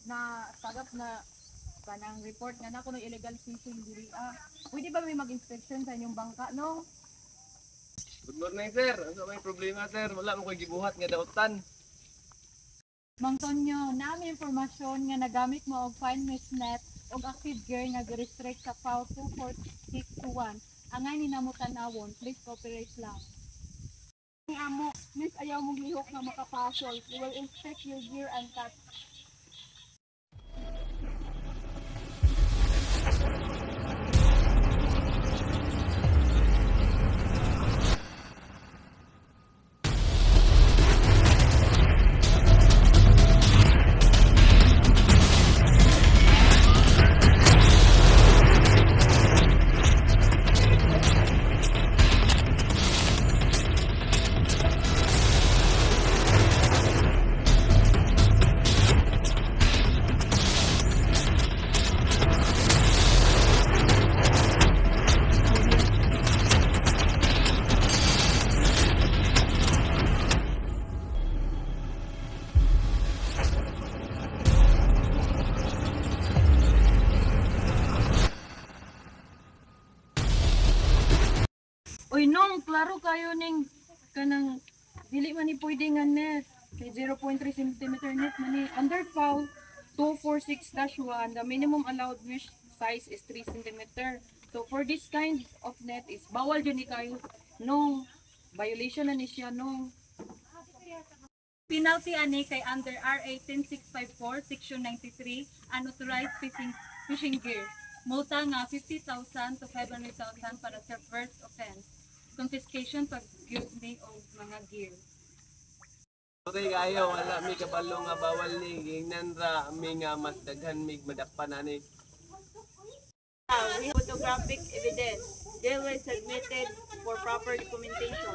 na sagap na kanang report nga na kuno illegal fishing diri pwede ba may mag-inspection sa inyong bangka no? Good morning, sir. Ano may problema, sir? Wala mo ko'y gibuhat nga dautan. Mang Tonyo, naami impormasyon nga nagamit mo og fine mesh net og active gear nga restrict sa FAO 24621. Angay ni namo tan-awon, please cooperate lang. Ang amo, miss ayaw mong lihok na makapasol. We will inspect your gear and cut. Uy nong, klaro kayo ning kanang dili man ni pwede nga net kay 0.3 cm net man ni under FAO 246-1 the minimum allowed mesh size is 3 cm. So for this kind of net is bawal jud ni kayo nong violation na ni siya nong. Penalty ani kay under RA 10654 section 93 unauthorized fishing gear. Multa nga 50,000 to 500,000 para sa first offense. Confiscation pag guilty o mga gear. Okay kayo, wala may kabalo nga bawal ni. Ingnan ra may nga mas daghan may madakpan ani. We have photographic evidence. They were submitted for proper documentation.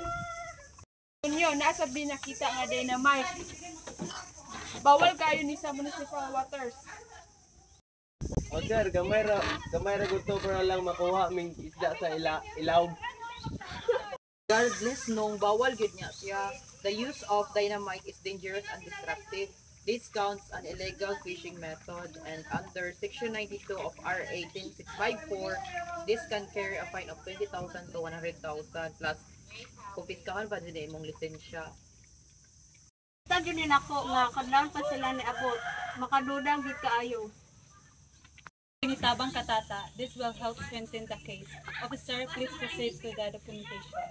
Kunyo, nasa binakita nga dynamite. Bawal kayo ni sa municipal waters. O sir, gamay ra gusto para lang makuha ming isda sa ilaw. Regardless nung bawal gyud niya siya, the use of dynamite is dangerous and destructive. This counts an illegal fishing method and under section 92 of RA 10654, this can carry a fine of 20,000 to 100,000 plus kumpiskahan pa din imong lisensya. Tagyo nila ko nga kadlawon pa sila ni abot. Makadudang gid kaayo. Initabang katata, this will help strengthen the case. Officer, please proceed to the documentation.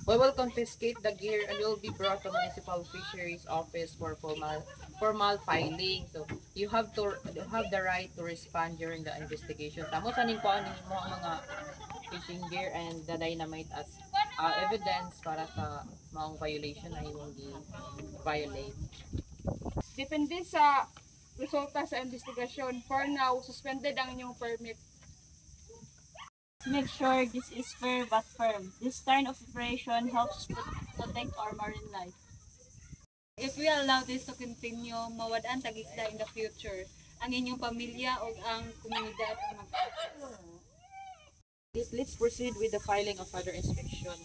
We will confiscate the gear and will be brought to municipal fisheries office for formal filing. So you have the right to respond during the investigation. Tamo sa ning kuan mo ang mga fishing gear and the dynamite as evidence para sa maong violation na imong gi-violate. Depende sa resulta sa investigasyon. For now, suspended ang inyong permit. Make sure this is fair but firm. This kind of operation helps protect our marine life. If we allow this to continue, mawad-an tag-isda in the future. Ang inyong pamilya o ang komunidad ang mag-access. Let's proceed with the filing of further inspection.